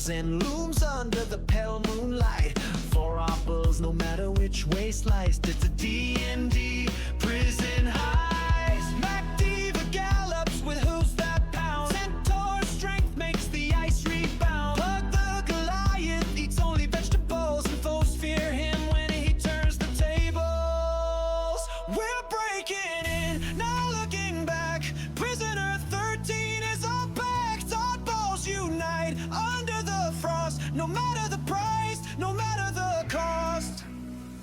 walls and looms under the pale moonlight. For our bulls, no matter which way sliced, it's a DND prison heist. Mac Diva gallops with hooves that pound. Centaur strength makes the ice rebound. Pug the Goliath eats only vegetables, and foes fear him when he turns the tables. We're breaking in, now looking back. Prisoner 13 is our back. Oddballs unite under the frost. No matter the price, no matter the cost.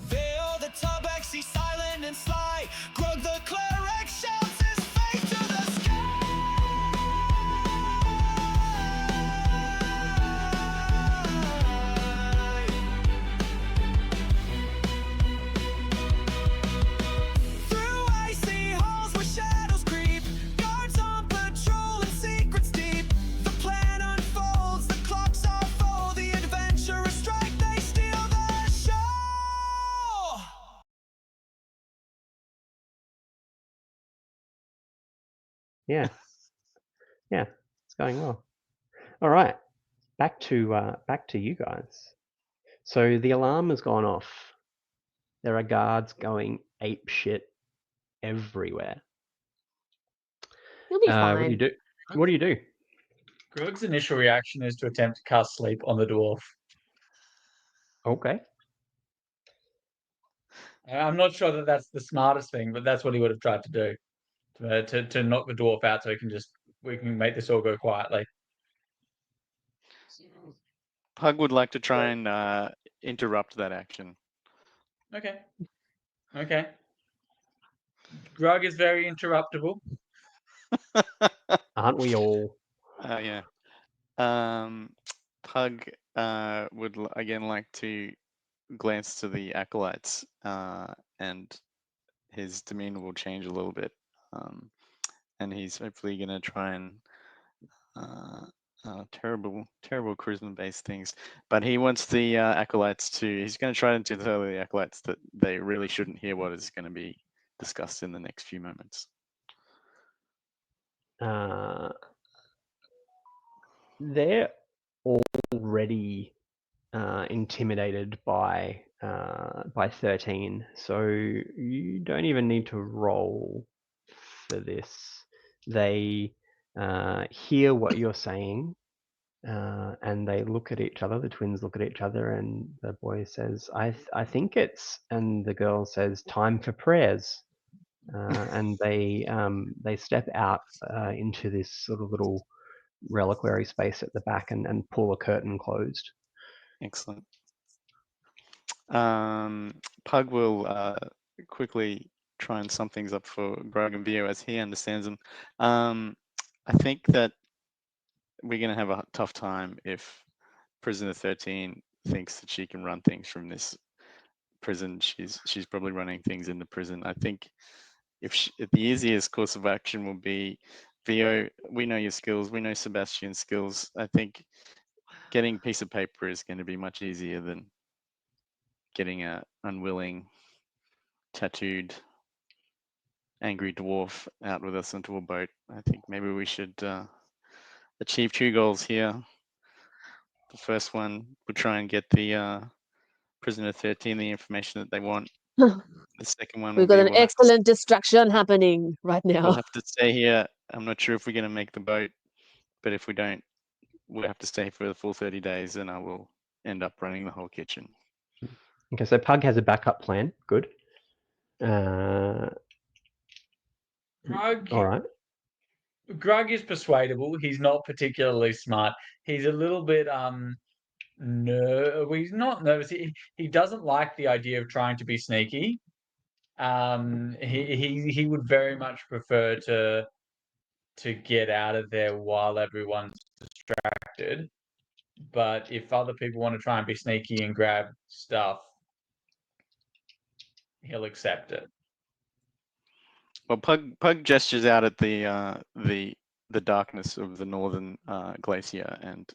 Veil the tabaxi silent and sly. Grug the cleric shouts his fate to the sky. Through icy halls where shadows creep, guards on patrol and secrets deep. The plan unfolds, the clocks are full. The adventurers strike, they steal the show. Yeah. Yeah, it's going well. All right, back to you guys. So the alarm has gone off. There are guards going ape shit everywhere. You'll be What do you fine. do? What do you do? Grug's initial reaction is to attempt to cast sleep on the dwarf. Okay. I'm not sure that that's the smartest thing, but that's what he would have tried to do to knock the dwarf out, so we can make this all go quietly. Pug would like to try and interrupt that action. Okay. Grug is very interruptible. Aren't we all? Yeah. Pug would again like to glance to the acolytes, and his demeanor will change a little bit, and he's hopefully going to try and terrible charisma-based things, but he wants the acolytes to. He's going to try and tell the acolytes that they really shouldn't hear what is going to be discussed in the next few moments. They're already intimidated by 13, so you don't even need to roll for this. They hear what you're saying, and they look at each other. The twins look at each other, and the boy says, I think it's, and the girl says, time for prayers. And they step out into this sort of little reliquary space at the back and pull a curtain closed. Excellent. Pug will quickly try and sum things up for Grug and Vio as he understands them. I think that we're going to have a tough time if Prisoner 13 thinks that she can run things from this prison. She's probably running things in the prison. I think if the easiest course of action will be, Vio, we know your skills, we know Sebastian's skills. I think getting a piece of paper is going to be much easier than getting a unwilling, tattooed, angry dwarf out with us into a boat. I think maybe we should achieve 2 goals here. The first one, we'll try and get the Prisoner 13 the information that they want. The second one, We've got an excellent distraction happening right now. We'll have to stay here. I'm not sure if we're going to make the boat, but if we don't, we'll have to stay for the full 30 days, and I will end up running the whole kitchen. Okay, so Pug has a backup plan. Good. Grug, all right. Grug is persuadable. He's not particularly smart. He's a little bit he's not nervous. He doesn't like the idea of trying to be sneaky. He would very much prefer to get out of there while everyone's distracted. But if other people want to try and be sneaky and grab stuff, he'll accept it. Well, Pug gestures out at the darkness of the northern glacier and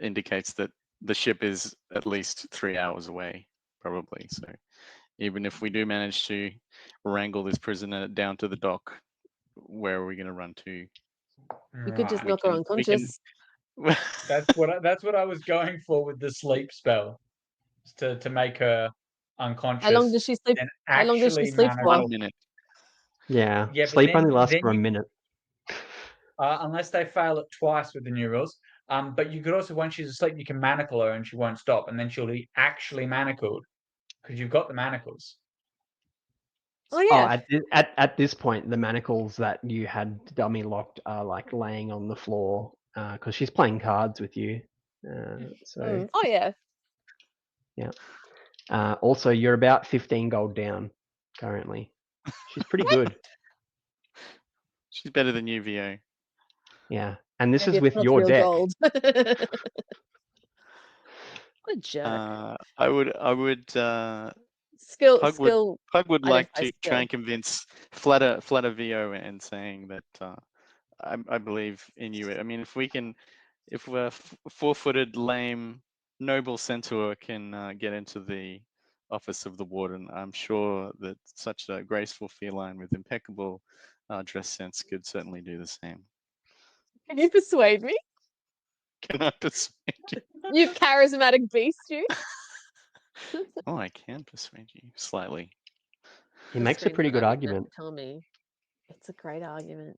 indicates that the ship is at least 3 hours away, probably. So even if we do manage to wrangle this prisoner down to the dock, where are we going to run to? You could just knock her unconscious. That's what I was going for with the sleep spell, to make her How long unconscious, does she sleep? then How long does she actually sleep for? 1 minute. Yeah. Yeah, but Sleep then only lasts then for a you minute. unless they fail it twice with the new rules. But you could also, once she's asleep, you can manacle her and she won't stop, and then she'll be actually manacled because you've got the manacles. Oh Oh, yeah. at this point, the manacles that you had dummy locked are like laying on the floor because she's playing cards with you. So Oh yeah. yeah. Also, you're about 15 gold down currently. She's pretty good. She's better than you, VO. Yeah, and this Maybe is it's with not your real deck. gold. What a jerk. I would Skill, Pug would skill. Pug would like Identify to try skill. and convince Flutter VO and saying that I believe in you. I mean, if a four-footed lame noble centaur can get into the office of the warden, I'm sure that such a graceful feline with impeccable dress sense could certainly do the same. Can you persuade me? Can I persuade you? You charismatic beast, you. Oh, I can persuade you slightly. He The makes a pretty screenshot good I was meant argument. to tell me. It's a great argument.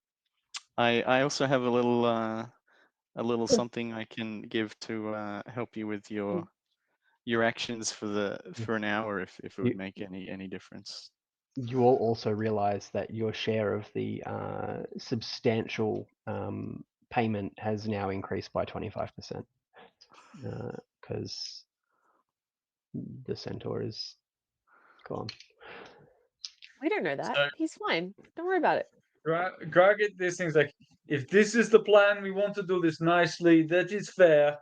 I also have a little something I can give to help you with your actions for an hour if it would You, make any difference. you all also realize that your share of the substantial payment has now increased by 25% because the centaur is gone. We don't know that. So He's fine. Don't worry about it. Grog at this thing's like, if this is the plan, we want to do this nicely. That is fair.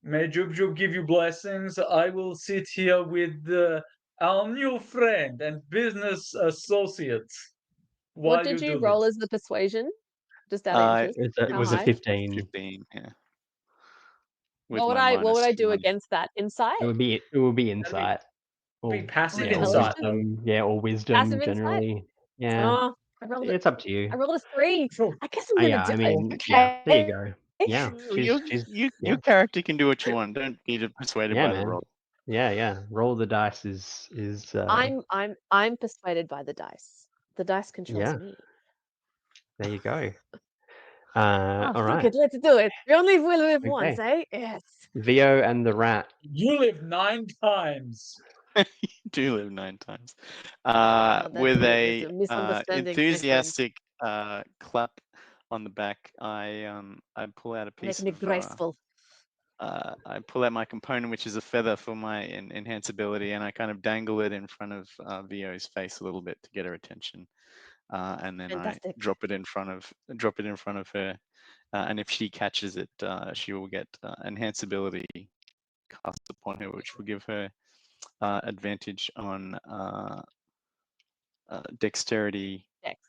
May Jub Jub give you blessings. I will sit here with our new friend and business associate What while did you you do roll this. as the persuasion? Just out of interest. It How was a high? 15. 15, yeah. With What would my what would minus I do 200. against that? Insight? It would be insight Be or passive Or or insight. intelligence? wisdom. Yeah, or wisdom Passive insight? generally. Yeah, Oh, it's up to you. I rolled a 3. I guess I'm Yeah, gonna do I it. mean, yeah, there you go. Yeah, Your she's your yeah, character can do what you want. Don't be persuaded yeah, by the man. roll. Yeah. Roll the dice is I'm persuaded by the dice. The dice controls yeah. me. There you go. Oh, All fuck right. it, let's do it. We only will live once, Okay. eh? Yes. Vio and the rat. You live 9 times. You do live 9 times. Oh, With there's a a misunderstanding, my friend. enthusiastic clap on the back, I pull out a piece Make me of graceful. I pull out my component, which is a feather for my enhanceability, and I kind of dangle it in front of VO's face a little bit to get her attention, and then Fantastic. I drop it in front of her, and if she catches it, she will get enhanceability cast upon her, which will give her advantage on dexterity Dex.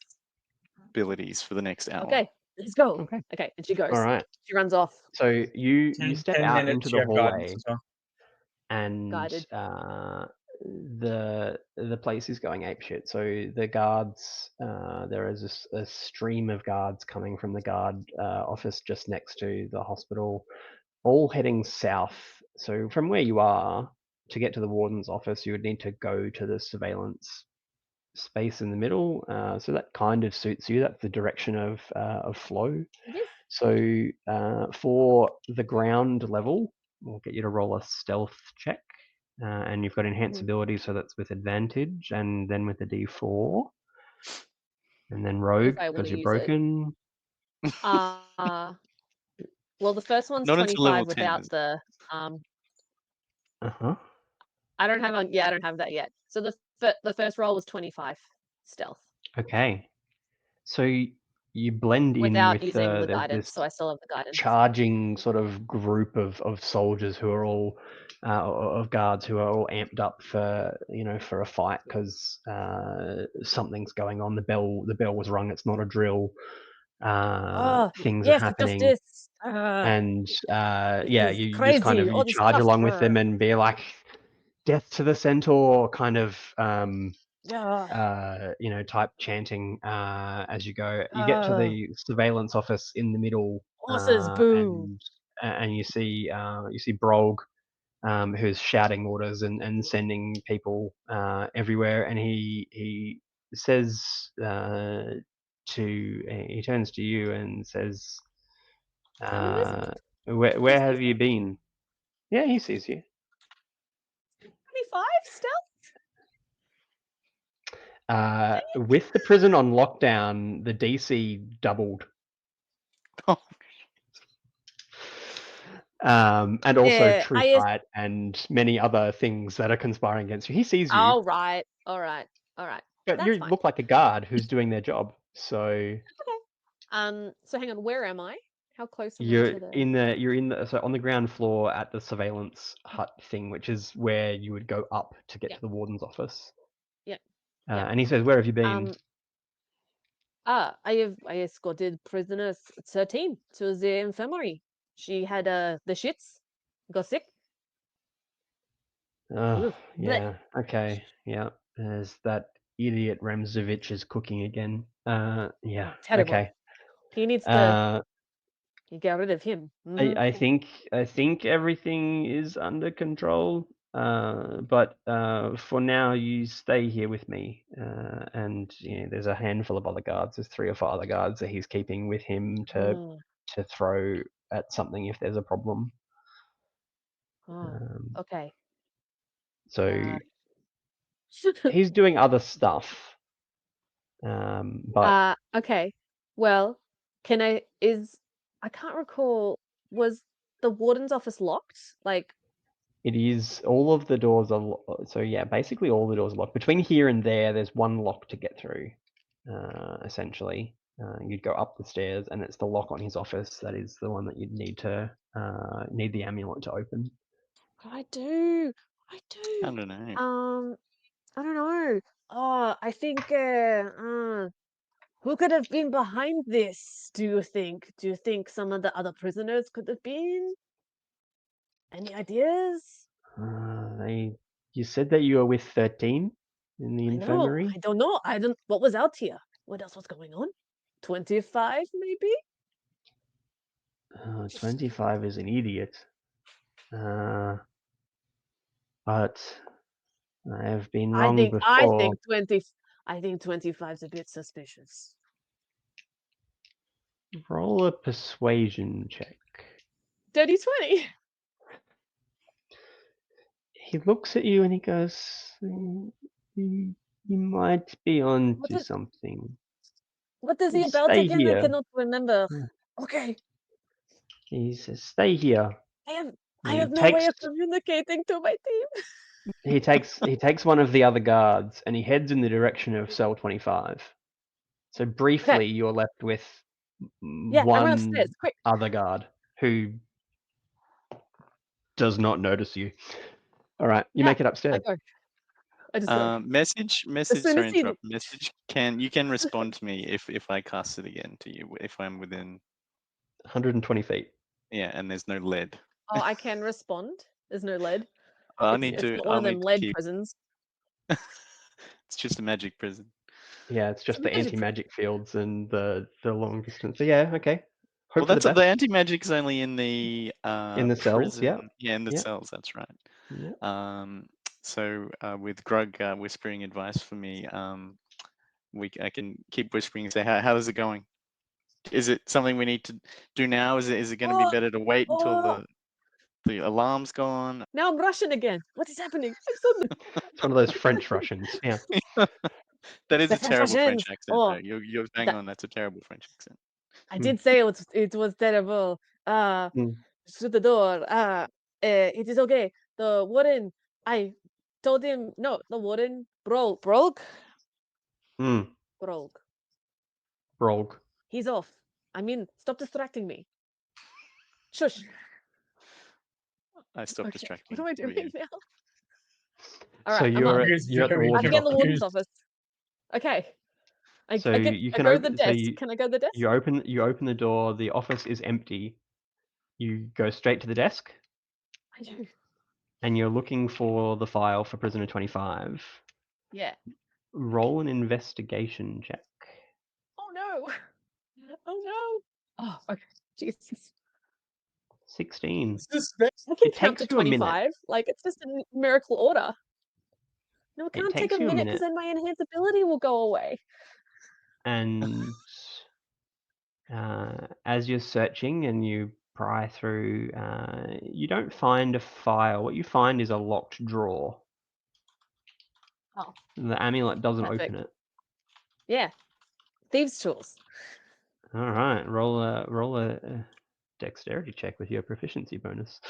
abilities for the next hour. Okay, let's go. Okay. Okay, and she goes. All right. She runs off. So you 10, step 10 out minutes, into you the have guidance hallway as well. and Guided. the place is going apeshit. So the guards, there is a stream of guards coming from the guard office just next to the hospital, all heading south. So from where you are to get to the warden's office, you would need to go to the surveillance space in the middle. So that kind of suits you. That's the direction of flow. Mhm. So for the ground level, we'll get you to roll a stealth check. And you've got enhanceability, so that's with advantage, and then with a d4. And then rogue, If I want because to you're use it. broken. Well, the first one's Not until level 25 10. without the Uh-huh. I don't have that yet. So the first roll was 25 stealth Okay. So you blend in without with using the there's guidance, this so I still have the guidance. charging sort of group of soldiers who are all of guards who are all amped up for for a fight because something's going on. The bell was rung. It's not a drill. Oh, Things are yes, happening, justice. and This yeah, is you just kind crazy. of All you this charge stuff. along with them and be like, "Death to the centaur," kind of type chanting as you go. You get to Ah, the surveillance office in the middle, horses, boo. and and you see Brolg, who's shouting orders and sending people everywhere, and he says he turns to you and says, Who is it? where have you been? Yeah, he sees you. 25 still? With the prison on lockdown, the DC doubled. Oh, And also Yeah, True Fight and many other things that are conspiring against you. He sees you. All right. But That's you fine. look like a guard who's doing their job. So So hang on, where am I? How close am I you're to the? so on the ground floor at the surveillance hut thing, which is where you would go up to get Yeah. to the warden's office. Yeah. And he says, "Where have you been?" I escorted prisoner 13 to the infirmary. She had the shits, got sick. Oh, Ugh, bleh. yeah. Okay. Yeah. There's that idiot Remzovich is cooking again. Yeah. Terrible. Okay. He needs to Uh, get rid of him. Mhm. I think everything is under control. But for now, you stay here with me. And there's a handful of other guards. There's 3 or 4 other guards that he's keeping with him Mm. to throw at something if there's a problem. Oh, okay. So he's doing other stuff. But Okay. Well, I can't recall, was the warden's office locked? Like, it is, all of the doors are so yeah, basically all the doors are locked. Between here and there's one lock to get through. Essentially, you'd go up the stairs, and it's the lock on his office that is the one that you'd need the amulet to open. I do. I don't know. I don't know. Oh, I think who could have been behind this, do you think? Do you think some of the other prisoners could have been? Any ideas? You said that you were with 13 in the I know. infirmary. I don't know. What was out here? What else was going on? 25 maybe? 25 is an idiot. But I have been wrong I before. think 25 is a bit suspicious. Roll a persuasion check. Dirty 20. He looks at you and he goes, You might be on to something. What is he You about stay again? I here. cannot remember. Yeah. Okay. He says, "Stay here." I He have no way takes of communicating to my team. he takes one of the other guards and he heads in the direction of cell 25. So briefly, you're left with Yeah, I run one upstairs, quick. other guard who does not notice you. All right, you make it I upstairs. go. I just go. Message. As soon Sorry, as he- interrupt. Message. You can respond to me if I cast it again to you if I'm within. 120 feet. Yeah, and there's no lead. Oh, I can respond. There's no lead. I'll It's need to. not one I'll of them need to lead keep. prisons. It's just a magic prison. Yeah, it's just the magic anti-magic fields and the long distance. So yeah, okay. Well, Hope for that's the the best. anti-magic's only in the cells, yeah. prison. Yeah, in the Yeah. cells. That's right. Yeah. So with Grug whispering advice for me, I can keep whispering and say, how is it going? Is it something we need to do now? Is it going to be better to wait until the alarm's gone? Now I'm Russian again. What is happening? I'm so It's one of those French Russians. Yeah. That is The a terrible Russians. French accent. Oh, Though. You're bang that- on. That's a terrible French accent. I did say it was terrible. Through the door. It is okay. The warden, I told him, no, the warden broke. Brolg. He's off. I mean, stop distracting me. Shush. I stopped Okay, distracting. what am I you. doing now? All So right, I'm you're up. you're at the very I'm warden's getting the office. warden's office. Okay. I So go you can to the open. So desk. Can I go to the desk? you open the door. The office is empty. You go straight to the desk, I do. and you're looking for the file for prisoner 25. Yeah. Roll an investigation check. Oh no. Oh no. Oh, okay. Jesus. 16. Suspect. I can It count takes to you a minute. 25. Like, it's just a miracle order. No, it It can't take a takes you a minute because minute. then my enhance ability will go away. And as you're searching and you pry through, you don't find a file. What you find is a locked drawer. Oh. The amulet doesn't Perfect. open it. Yeah. Thieves' tools. All right, roll a dexterity check with your proficiency bonus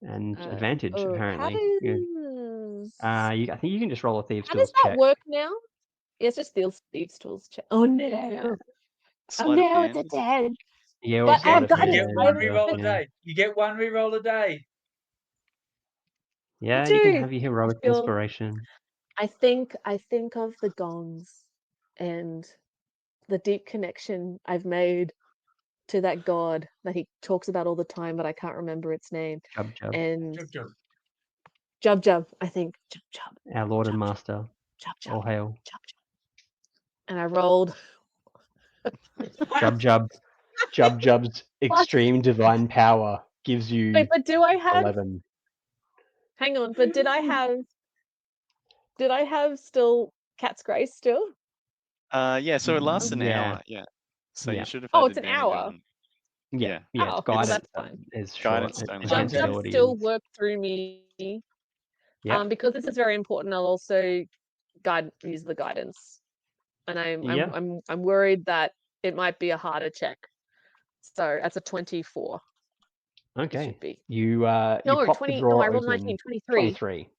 and advantage. How Apparently, does I think you can just roll a thieves' how does tools that check. work now? Yeah, it's just thieves' tools check. Oh no! Sleight of No, it's a hand. 10. Yeah, or But I sleight have of You guidance. get hand. I one have reroll a Yeah. day. You get one reroll a day. Yeah, you can do. have your heroic Feel- inspiration. I think of the gongs and the deep connection I've made to that god that he talks about all the time, but I can't remember its name. Jub Jub, And Jub. Jub, I think. Jub, our Lord and Jub, Master. Jub, All hail. Jub. And I rolled. Jub Jub's extreme divine power gives you Wait, but do I have 11. hang on, but did I have still Cat's Grace still? Yeah, so it lasts an Yeah. hour. Yeah. So Yeah. you should have Oh, had it's an advantage hour. on. Yeah, Yeah. it's Oh, well, guidance. that's fine. Is short. Guidance only Enhanced lasts an Jub hour. ability still is- work through me. Yeah. Because this is very important, I'll also use the guidance. And Yeah. I'm worried that it might be a harder check. So that's a 24. It Okay. should be. You No, pop 20. the drawer No, I rolled open. 19, 23. 23.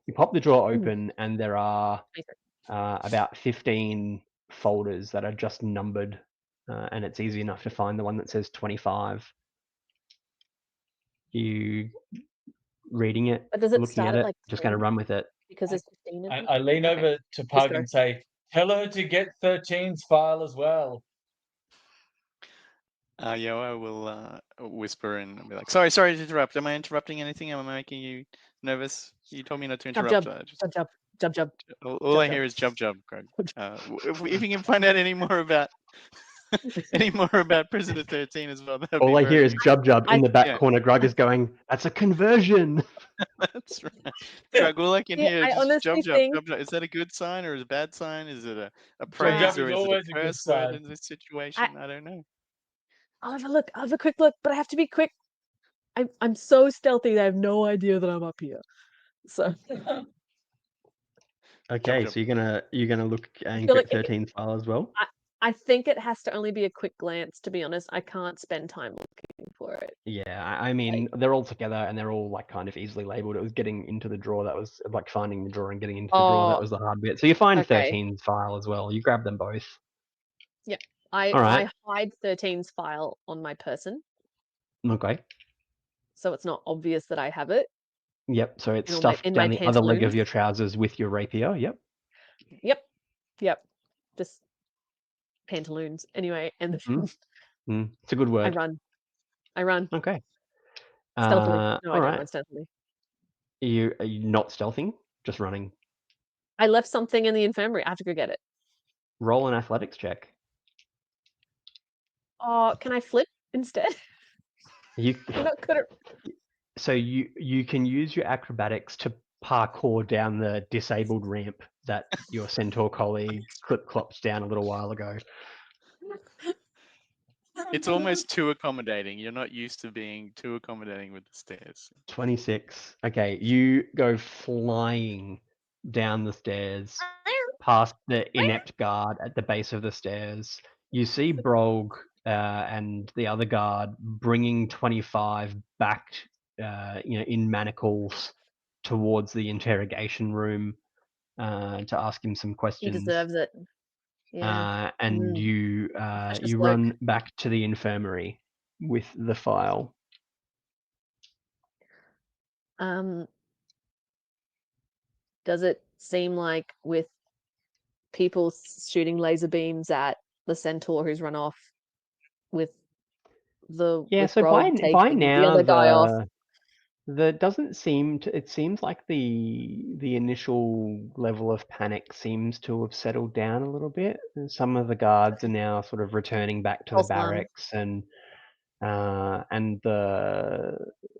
You pop the drawer Mm. open, and there are 23. about 15 folders that are just numbered, and it's easy enough to find the one that says 25. You reading it, But does it looking start at at it, like just going to 10? run with it. Because there's 15 of them? I lean Okay, over to Pug go. and say, tell her to get 13's file as well. Yeah, I will whisper and be like, sorry to interrupt. Am I interrupting anything? Am I making you nervous? You told me not to interrupt. Jub. All I hear is jub, Greg. If you can find out any more about Prisoner 13 as well, that would be All I very hear is Jub in the back yeah. corner. Grug is going, "That's a conversion." That's right. Greg, all I can Yeah, hear I is just honestly jub. think Is that a good sign or is it a bad sign? Is it a Jub praise is or is it always a a good curse word sign. in this situation? I don't know. I'll have a quick look, but I have to be quick. I'm so stealthy that I have no idea that I'm up here. So Okay, Jub. so you're gonna look and feel get like 13's file as well. I think it has to only be a quick glance, to be honest. I can't spend time looking for it. Yeah, I mean, they're all together and they're all like kind of easily labeled. It was getting into the drawer that was like finding the drawer and getting into the drawer that Oh, was the hard bit. So you find okay. 13's file as well. You grab them both. I All right. hide 13's file on my person, Okay. so it's not obvious that I have it. Yep. So it's In stuffed my down the other leg of pantaloons. your trousers with your rapier. Yep. Yep. Just pantaloons. Anyway, and It's a good I word. run Okay. stealthily. No, I all don't right. run stealthily. Are you not stealthing? Just running. I left something in the infirmary. I have to go get it. Roll an athletics check. Oh, can I flip instead? You. I'm not good at. So you can use your acrobatics to parkour down the disabled ramp that your centaur colleague clip-clopped down a little while ago. It's almost too accommodating. You're not used to being too accommodating with the stairs. 26. Okay, you go flying down the stairs, past the inept guard at the base of the stairs. You see Brog and the other guard bringing 25 back, in manacles towards the interrogation room to ask him some He questions. deserves it. Yeah. And you Precious you bloke. run back to the infirmary with the file. Does it seem like with people shooting laser beams at the centaur who's run off with So Brog by taking the now other guy off? the doesn't seem to, it seems like the initial level of panic seems to have settled down a little bit. And some of the guards are now sort of returning back to the False alarm. barracks, and and the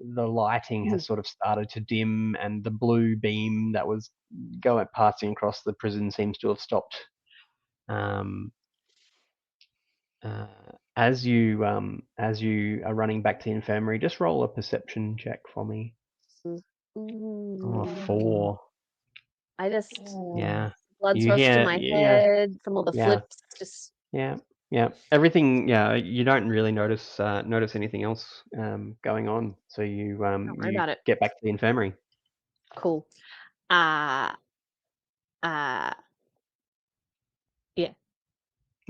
lighting has sort of started to dim, and the blue beam that was passing across the prison seems to have stopped. As you are running back to the infirmary, just roll a perception check for me. Oh, 4. I just Yeah. blood's You rushed to hear, my yeah, head from all the yeah. flips. Just yeah, everything. Yeah, you don't really notice anything else going on. So you don't worry about it. get back to the infirmary. Cool. Yeah.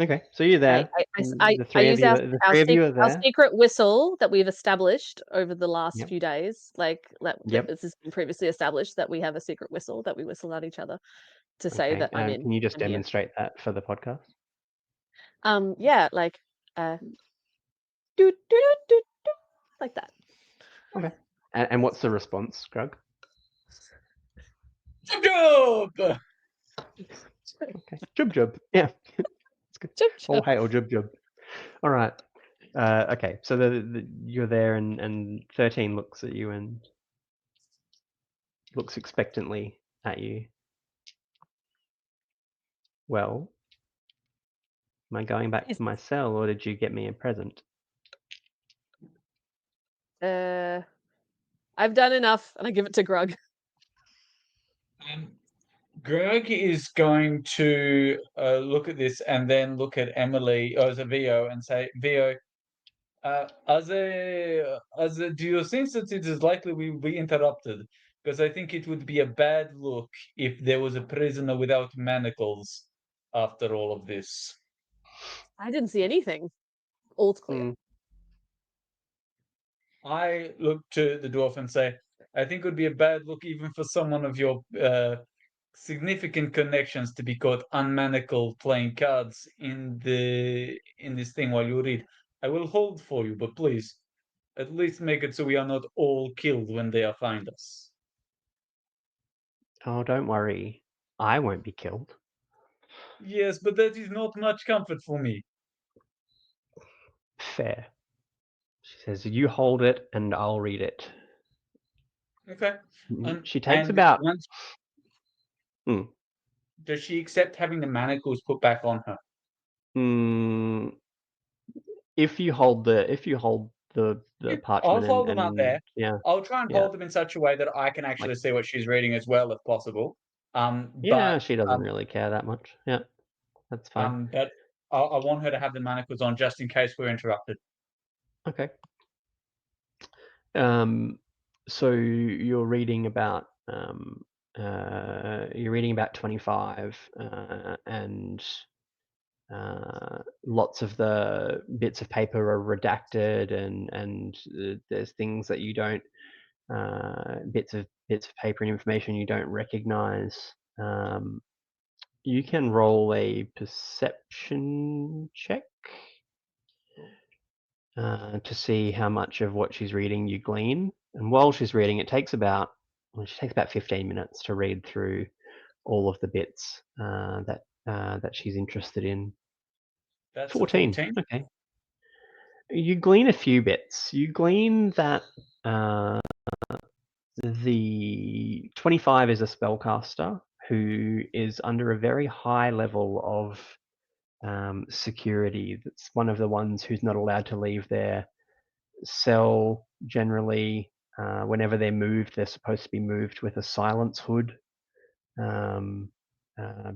Okay, so you're I there. The three of use you, the our three of you are our there. secret whistle that we've established over the last Yep. few days. Like that Yep. this has been previously established that we have a secret whistle that we whistle at each other to say Okay. that I'm in. Can you just I'm here. demonstrate that for the podcast? Yeah, like doot, doot, doot, doot, doot, like that. Okay. And what's the response, Grug? Job! Okay. Jub. Yeah. It's good. Chip, All chip. hail jub. All right. Okay. So you're there, and 13 looks at you and looks expectantly at you. Well, am I going back to my cell, or did you get me a present? I've done enough, and I give it to Grug. Greg is going to look at this and then look at Emily, or as a Vio, and say, Vio, do you think that it is likely we will be interrupted? Because I think it would be a bad look if there was a prisoner without manacles after all of this. I didn't see anything. All's clear. I look to the dwarf and say, I think it would be a bad look even for someone of your significant connections to be caught unmanacled playing cards in this thing while you read. I will hold for you, but please, at least make it so we are not all killed when they find us. Oh, don't worry. I won't be killed. Yes, but that is not much comfort for me. Fair. She says, you hold it and I'll read it. Okay. She takes And about... once does she accept having the manacles put back on her? If you hold the I'll parchment hold them out there. yeah. I'll try and Yeah. hold them in such a way that I can actually see what she's reading as well, if possible. Yeah, she doesn't really care that much. Yeah, that's fine. But I want her to have the manacles on just in case we're interrupted. Okay. So you're reading about 25, and lots of the bits of paper are redacted, and there's things that you don't bits of paper and information you don't recognize. You can roll a perception check to see how much of what she's reading you glean. And while she's reading, she takes about 15 minutes to read through all of the bits that she's interested in. That's 14. a 14. Okay. You glean a few bits. You glean that the 25 is a spellcaster who is under a very high level of security. That's one of the ones who's not allowed to leave their cell generally. Whenever they're moved, they're supposed to be moved with a silence hood,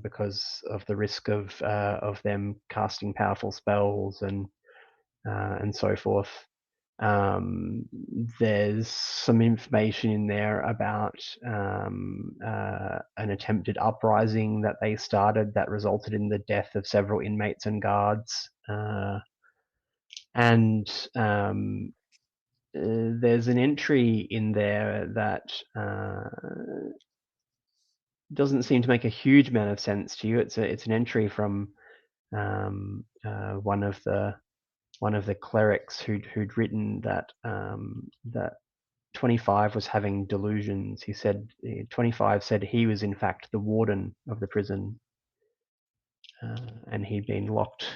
because of the risk of them casting powerful spells and so forth. There's some information in there about an attempted uprising that they started that resulted in the death of several inmates and guards. And there's an entry in there that doesn't seem to make a huge amount of sense to you. It's an entry from one of the clerics who'd written that that 25 was having delusions. He said 25 said he was in fact the warden of the prison, and he'd been locked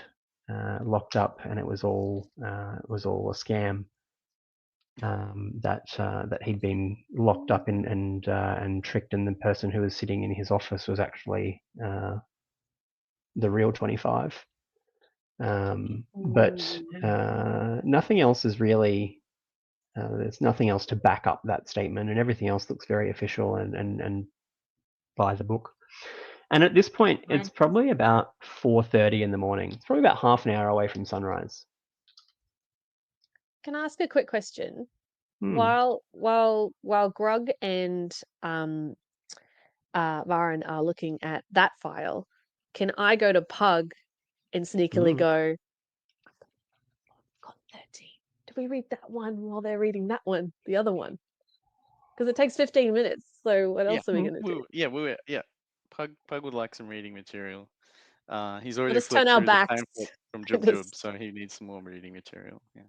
locked up, and it was all a scam. That he'd been locked up and tricked, and the person who was sitting in his office was actually the real 25. But nothing else is really. There's nothing else to back up that statement, and everything else looks very official and by the book. And at this point, it's probably about 4:30 in the morning. It's probably about half an hour away from sunrise. Can I ask a quick question? Hmm. While Grug and Varen are looking at that file, can I go to Pug and sneakily go, got 13. Do we read that one while they're reading that one, the other one? Because it takes 15 minutes. So what else are we going to do? Pug would like some reading material. He's We'll already just turn flipped our through the backs. pamphlet from Jub Jub, so he needs some more reading material. Yeah.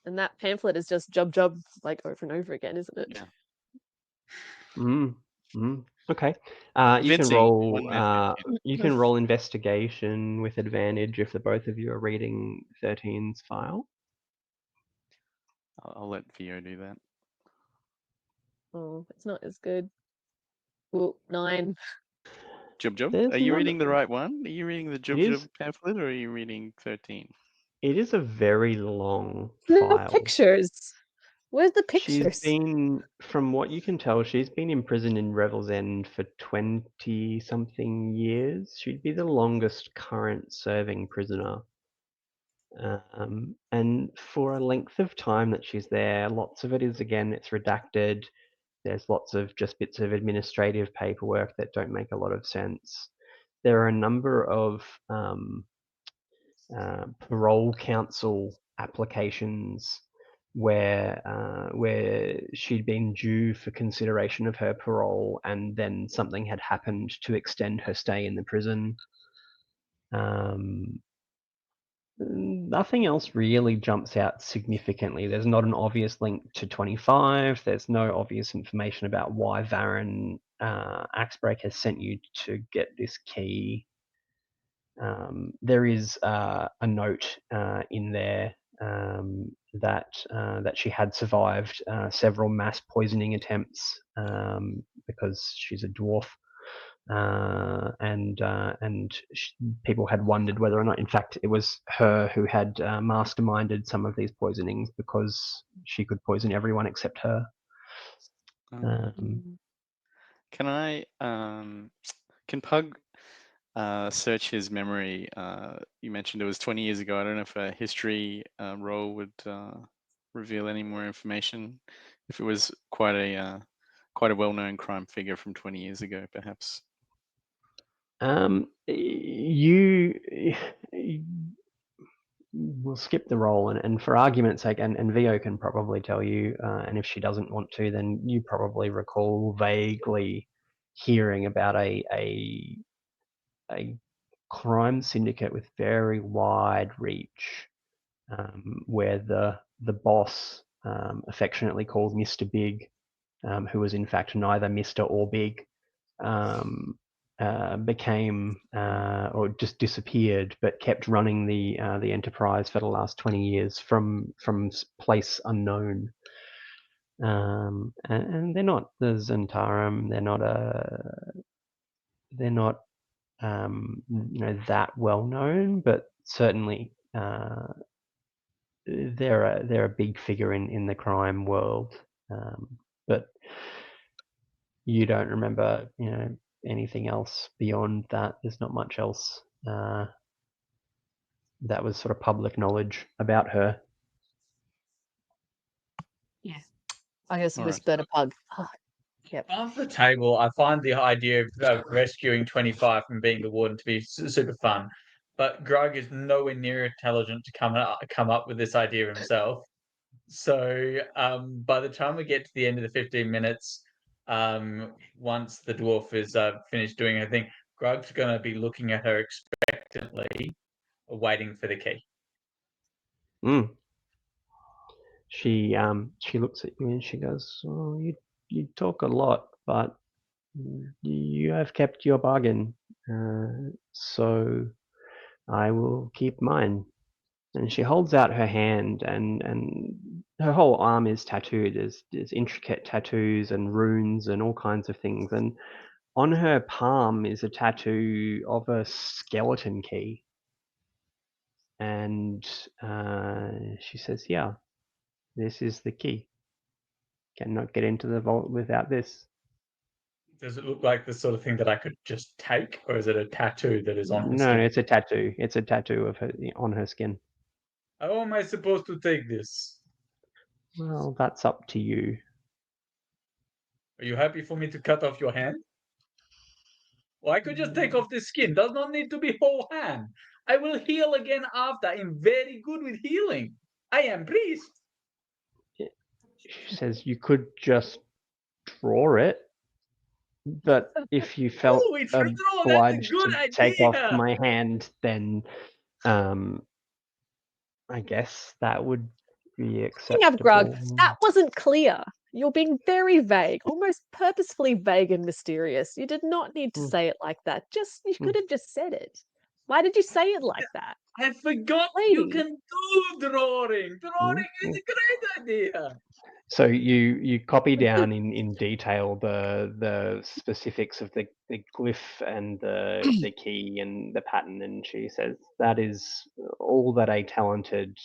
And that pamphlet is just Jub Jub like over and over again, isn't it? Yeah. Okay. You can Convincing, roll. one method. You can roll investigation with advantage if the both of you are reading 13's file. I'll let Theo do that. Oh, it's not as good. Ooh, 9. Jub Jub, There's are you none- reading the right one? Are you reading the Jub is- Jub pamphlet, or are you reading 13? It is a very long No file. pictures. Where's the She's pictures? been, from what you can tell, she's been imprisoned in Revel's End for 20-something years. She'd be the longest current serving prisoner. And for a length of time that she's there, lots of it is, again, it's redacted. There's lots of just bits of administrative paperwork that don't make a lot of sense. There are a number of parole council applications where she'd been due for consideration of her parole, and then something had happened to extend her stay in the prison. Nothing else really jumps out significantly. There's not an obvious link to 25. There's no obvious information about why Varen Axebreak has sent you to get this key. There is a note in there that she had survived several mass poisoning attempts because she's a dwarf, and people had wondered whether or not, in fact, it was her who had masterminded some of these poisonings, because she could poison everyone except her. Can I? Can Pug search his memory? You mentioned it was 20 years ago. I don't know if a history roll would reveal any more information. If it was quite a well-known crime figure from 20 years ago, perhaps. We'll skip the roll, and for argument's sake, and Vio can probably tell you, and if she doesn't want to, then you probably recall vaguely hearing about a crime syndicate with very wide reach, where the boss, affectionately called Mr. Big, who was in fact neither Mr. or Big, became or just disappeared, but kept running the enterprise for the last 20 years from place unknown. And they're not the Zentarum. They're not that well known, but certainly they're a big figure in the crime world. But you don't remember anything else beyond that. There's not much else that was sort of public knowledge about her. Yeah. I just All right. whispered a Pug. Oh, yep. Off the table, I find the idea of rescuing 25 from being the warden to be super fun, but Grug is nowhere near intelligent to come up with this idea himself. So by the time we get to the end of the 15 minutes, once the dwarf is finished doing her thing, Grug's going to be looking at her expectantly, waiting for the key. She looks at you and she goes, "Oh, you talk a lot, but you have kept your bargain. So I will keep mine. And she holds out her hand, and her whole arm is tattooed. There's intricate tattoos and runes and all kinds of things. And on her palm is a tattoo of a skeleton key. And she says, "Yeah, this is the key. Cannot get into the vault without this." Does it look like the sort of thing that I could just take, or is it a tattoo that is on her No, skin? it's a tattoo. It's a tattoo of her on her skin. How am I supposed to take this? Well, that's up to you. Are you happy for me to cut off your hand? Well, I could just take off the skin. Does not need to be whole hand. I will heal again after. I'm very good with healing. I am priest. She says you could just draw it, but if you felt Oh, it's a draw. That's a obliged good to take off idea. my hand, then I guess that would be Hang up, Grug. acceptable. That wasn't clear. You're being very vague, almost purposefully vague and mysterious. You did not need to Hmm. say it like that. You Hmm. could have just said it. Why did you say it like that? I forgot you Lady. can do drawing. Drawing is a great idea. So you copy down in detail the specifics of the glyph and the key and the pattern, and she says that is all that a talented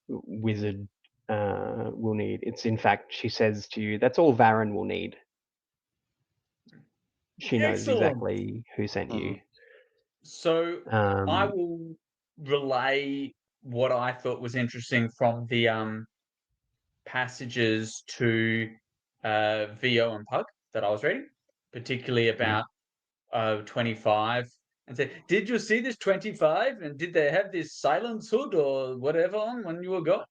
wizard will need. It's in fact, she says to you, that's all Varen will need. She knows Excellent. exactly who sent you. So I Um, will relay what I thought was interesting from the passages to VO and Pug that I was reading, particularly about 25, and say, did you see this 25? And did they have this silence hood or whatever on when you were gone?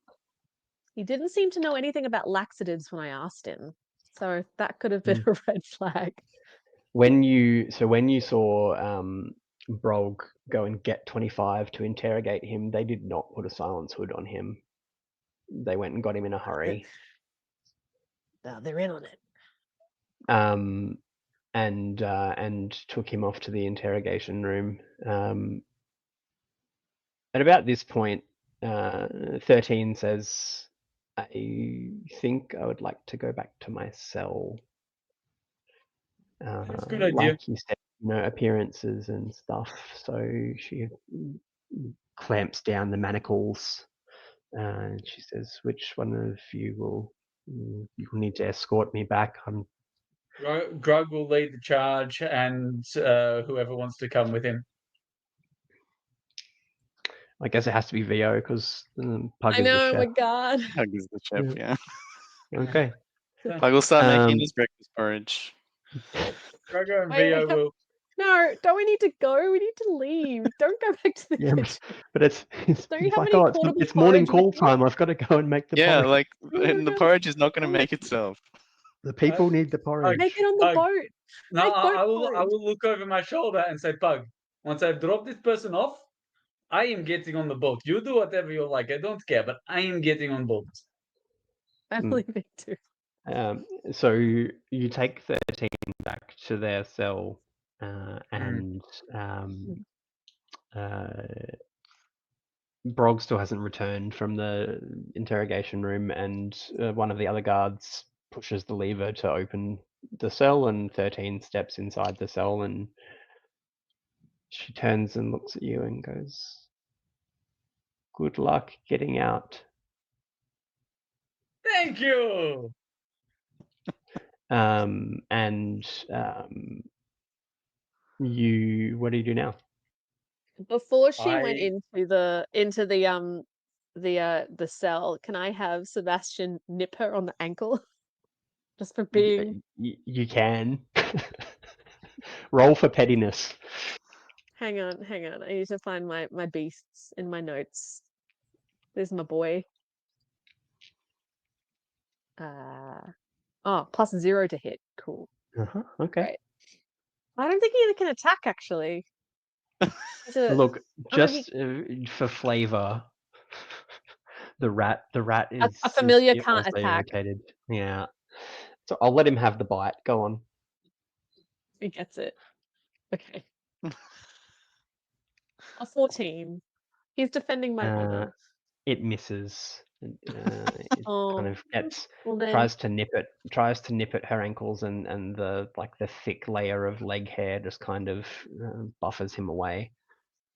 He didn't seem to know anything about laxatives when I asked him. So that could have been Mm. a red flag. when you saw Brog go and get 25 to interrogate him, they did not put a silence hood on him. They went and got him in a hurry. No, they're in on it. And took him off to the interrogation room. At about this point, 13 says, "I think I would like to go back to my cell." That's a good idea. Like you said, appearances and stuff. So she clamps down the manacles, and she says, "Which one of you will need to escort me back? Grug will lead the charge, and whoever wants to come with him. I guess it has to be VO because Pug I is the know, oh my chef." god. Hug is the chef, yeah. Okay. Pug will start making Um, his breakfast porridge. Grug and Wait, VO will. No, don't we need to go? We need to leave. Don't go back to the Yeah, kitchen. but it's Don't you have like, any oh, portable it's morning porridge call with you? time. I've got to go and make the Yeah, porridge. like Oh my and the God. porridge is not going to Oh, make itself. The people need the porridge. Make it on the Pug. boat. No, Make boat I porridge. will look over my shoulder and say, Pug, once I've dropped this person off, I am getting on the boat. You do whatever you like. I don't care, but I am getting on boat. I'm Mm. leaving too. So you take 13 back to their cell, and Brog still hasn't returned from the interrogation room, and one of the other guards pushes the lever to open the cell, and 13 steps inside the cell, and she turns and looks at you and goes, "Good luck getting out." Thank you. You, what do you do now? Before she went I into the cell, can I have Sebastian nip her on the ankle? Just for being You can. Roll for pettiness. hang on. I need to find my beasts in my notes. There's my boy. +0 to hit. Cool. Okay. Great. I don't think he can attack actually. Look, Oh, no, just for flavor, the rat is a familiar is can't also attack. irritated. Yeah. So I'll let him have the bite. Go on. He gets it. Okay. A 14. He's defending my honor. It misses. It Oh, kind of gets well then, tries to nip at her ankles, and the thick layer of leg hair just kind of buffers him away.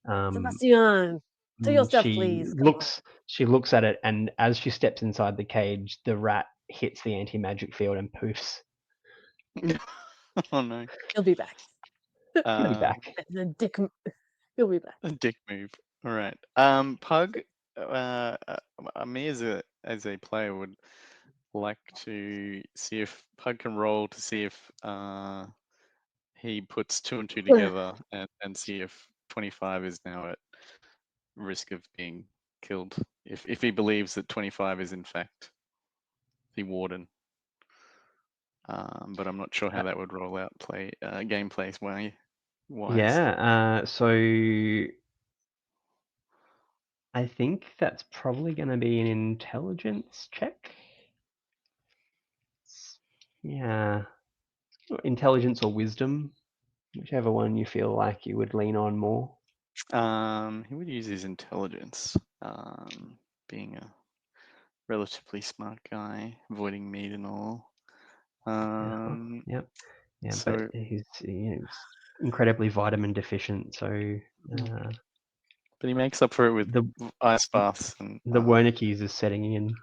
Sebastian, to yourself, please. Come on. She looks at it, and as she steps inside the cage, the rat hits the anti-magic field and poofs. Oh no. He'll be back. He'll be back. The dick. He'll be back. A dick move. All right. Pug. Me as a player would like to see if Pug can roll to see if he puts 2 and 2 together and see if 25 is now at risk of being killed. If he believes that 25 is in fact the warden. But I'm not sure how that would roll out gameplay wise. Yeah. So I think that's probably going to be an intelligence check. Yeah. Intelligence or wisdom, whichever one you feel like you would lean on more. He would use his intelligence, being a relatively smart guy, avoiding meat and all. Yep. Yeah, so, but he's incredibly vitamin deficient, so but he makes up for it with the ice baths and the Wernicke's is setting in.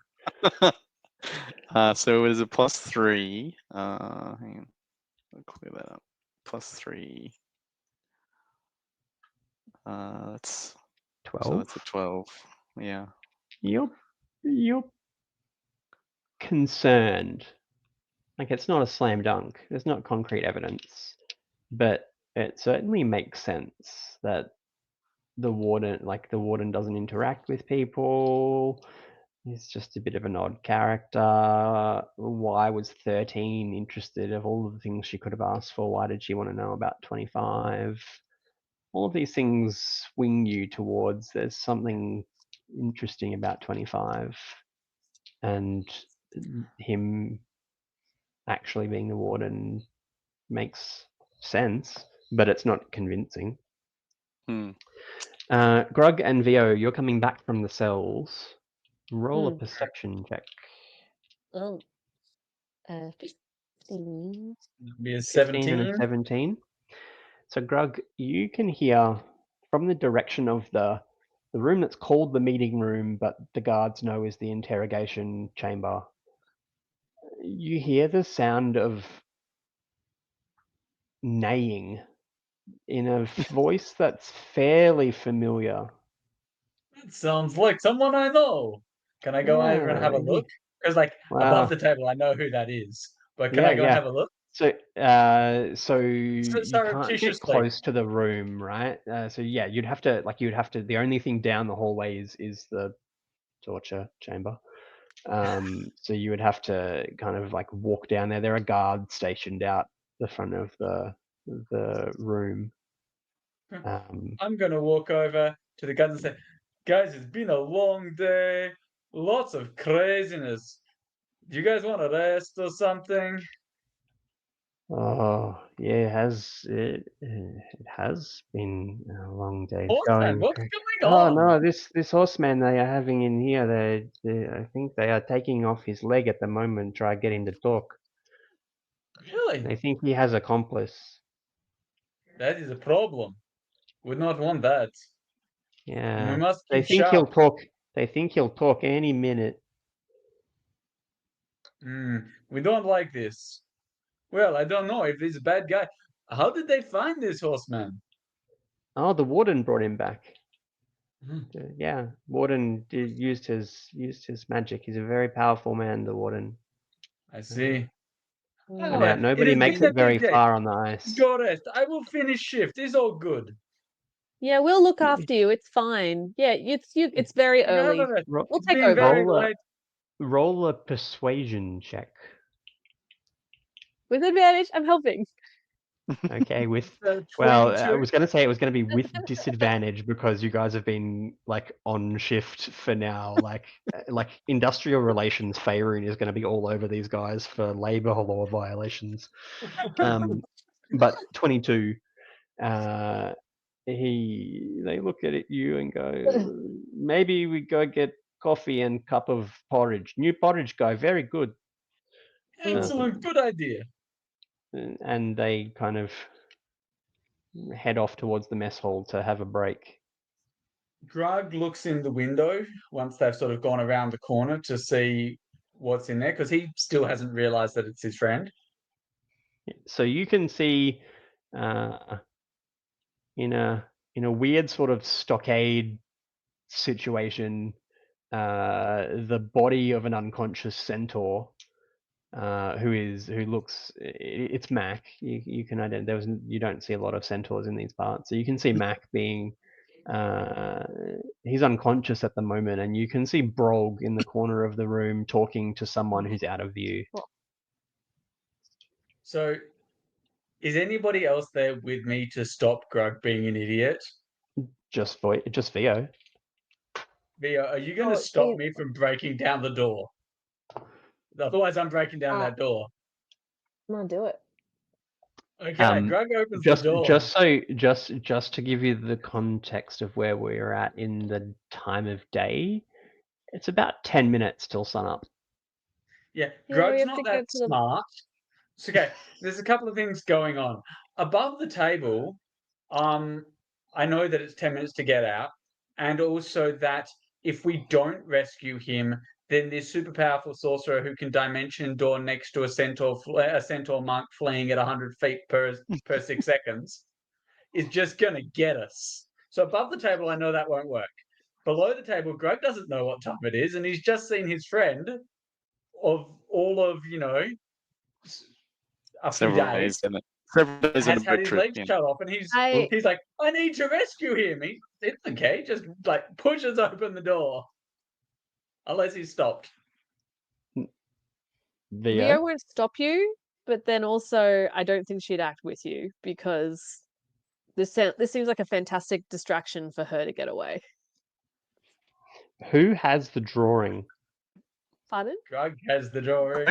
so it is a +3. Hang on, I'll clear that up. +3. That's 12. So that's a 12. Yeah. You're concerned. Like, it's not a slam dunk. There's not concrete evidence, but it certainly makes sense that the warden doesn't interact with people. He's just a bit of an odd character. Why was 13 interested? Of all of the things she could have asked for, why did she want to know about 25? All of these things swing you towards there's something interesting about 25, and him actually being the warden makes sense, but it's not convincing. Grug and Vio, you're coming back from the cells. Roll a perception check. Oh. 15. Be a 15 and a 17. 17. So Grug, you can hear from the direction of the room that's called the meeting room, but the guards know is the interrogation chamber. You hear the sound of neighing in a voice that's fairly familiar. That sounds like someone I know. Can I go over and have a look? Because like above the table, I know who that is. But can I go and have a look? So, you can't get Surreptitiously. close to the room, right? So yeah, you'd have to. The only thing down the hallway is the torture chamber. So you would have to kind of like walk down there. There are guards stationed out the front of the room. I'm gonna walk over to the guys and say, guys, it's been a long day, lots of craziness. Do you guys want to rest or something? Oh yeah, it has been a long day Horseman, going. what's going Oh on? no, this horseman they are having in here, I think they are taking off his leg at the moment, try getting to talk. Really? They think he has accomplice. That is a problem. Would not want that. And we Yeah. must They keep think he'll sharp. talk. They think he'll talk any minute. We don't like this. Well, I don't know if he's a bad guy. How did they find this horseman? Oh, the warden brought him back. Hmm, Yeah, warden used his magic. He's a very powerful man, the warden. I see. No Anyway, doubt. it Nobody has makes been a it very big day. far on the ice. Go rest. I will finish shift. It's all good. Yeah, we'll look after you. It's fine. Yeah, it's very You have early. a rest. We'll It's take been over. very late. Roll a persuasion check. With advantage, I'm helping. Okay, with Well, I was going to say it was going to be with disadvantage because you guys have been like on shift for now. Like industrial relations favoring is going to be all over these guys for labor law violations. But 22. they look at you and go, maybe we go get coffee and cup of porridge. New porridge guy, very good. Excellent, good idea. And they kind of head off towards the mess hall to have a break. Grug looks in the window once they've sort of gone around the corner to see what's in there because he still hasn't realized that it's his friend. So you can see in a weird sort of stockade situation, the body of an unconscious centaur, who looks, it's Mac. You can identify. You don't see a lot of centaurs in these parts, so you can see Mac being. He's unconscious at the moment, and you can see Brog in the corner of the room talking to someone who's out of view. So, is anybody else there with me to stop Grug being an idiot? Just Vio. Vio, are you going to stop me from breaking down the door? Otherwise, I'm breaking down that door. I'm gonna do it. Okay, Grug opens the door. Just to give you the context of where we're at in the time of day, it's about 10 minutes till sunup. Yeah, Yeah, we Grug's have not to that get to the- smart. It's okay. There's a couple of things going on. Above the table, I know that it's 10 minutes to get out, and also that if we don't rescue him, then this super powerful sorcerer who can dimension door next to a centaur monk fleeing at 100 feet per 6 seconds is just going to get us. So above the table, I know that won't work. Below the table, Grug doesn't know what time it is, and he's just seen his friend of all of, a few days. Several days Has in a had boat his trip. legs cut off, and he's I- like, I need to rescue him. It's okay, just like pushes open the door, unless he's stopped. Vio won't stop you, but then also I don't think she'd act with you because this seems like a fantastic distraction for her to get away. Who has the drawing? Pardon? Grug has the drawing.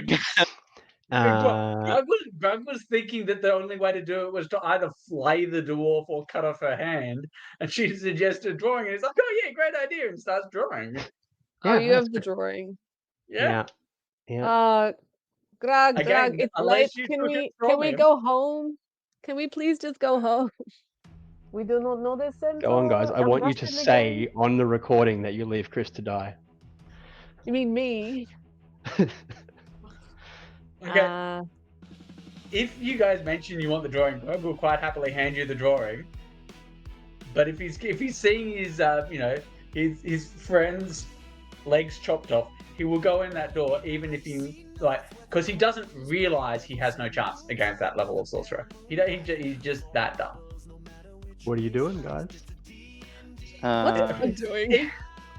Uh, Grug was thinking that the only way to do it was to either flay the dwarf or cut off her hand, and she suggested drawing, and he's like, oh yeah, great idea, and starts drawing. Oh, you have the drawing. Yeah. Grug, Again, it's unless late. you Can took it we from him. go home? Can we please just go home? We do not know this centaur. Go on, guys. I I'm want you to rusting say again. on the recording that you leave Chris to die. You mean me? Okay. If you guys mention you want the drawing, Grug will quite happily hand you the drawing. But if he's seeing his his friend's legs chopped off, he will go in that door even if because he doesn't realize he has no chance against that level of sorcerer. He's just that dumb. What are you doing, guys? What's Grug doing?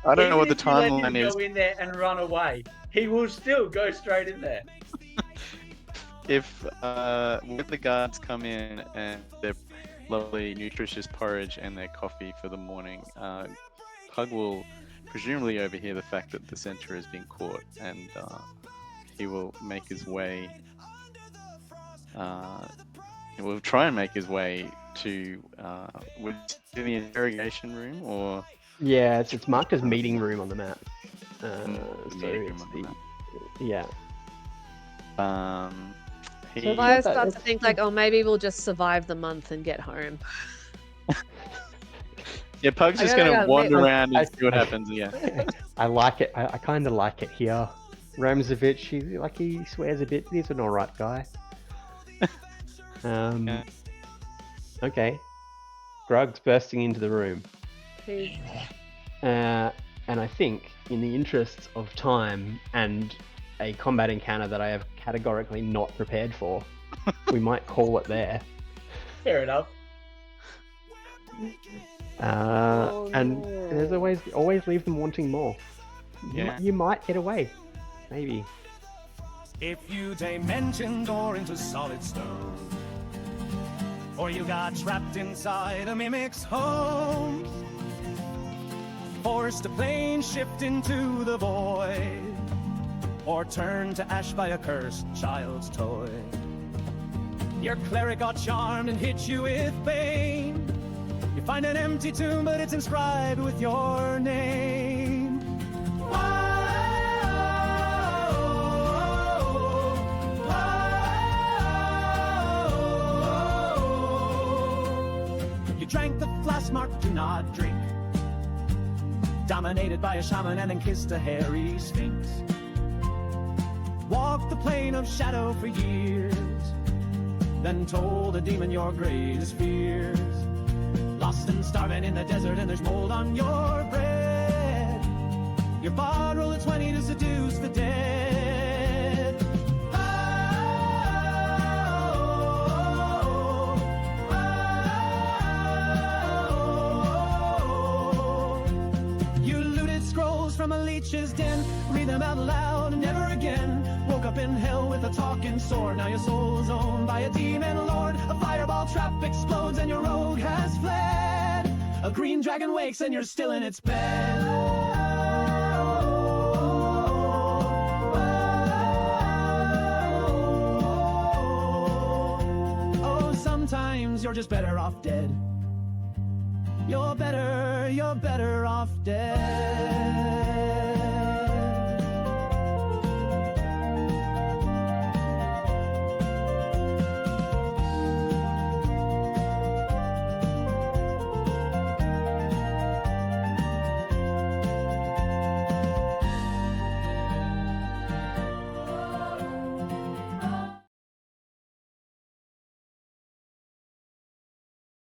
I don't know what the Even if you let him timeline is. Go in there and run away. He will still go straight in there. If when the guards come in and their lovely nutritious porridge and their coffee for the morning, Pug will presumably overhear the fact that the centaur has been caught, and he will make his way. He will try and make his way to the interrogation room, or Yeah, it's marked as meeting room on the map. meeting room on the map. Yeah. So I start to think like, oh, maybe we'll just survive the month and get home. Yeah, Pug's just gonna wander around and see what happens. Yeah. I like it. I kind of like it here. Ramzovich, he swears a bit, but he's an alright guy. Yeah. Okay. Grug's bursting into the room. Please. And I think, in the interests of time and a combat encounter that I have categorically not prepared for, we might call it there. Fair enough. And there's always leave them wanting more. Yeah. You might get away, maybe. If you dimensioned or into solid stone, or you got trapped inside a mimic's home, forced a plane shift into the void, or turned to ash by a cursed child's toy. Your cleric got charmed and hit you with pain. You Find an empty tomb, but it's inscribed with your name. You drank the flask marked "Do not drink," dominated by a shaman and then kissed a hairy sphinx. Walked the plane of shadow for years, then told a demon your greatest fears. Lost and starving in the desert and there's mold on your bread. Your bard rolled a 20 to seduce the dead. You looted scrolls from a leech's den, read them out loud and never again. Woke up in hell with a talking sword. Now your soul's owned by a demon lord. A fireball trap explodes and your rogue has fled. A green dragon wakes and you're still in its bed. Oh, sometimes you're just better off dead. You're better off dead.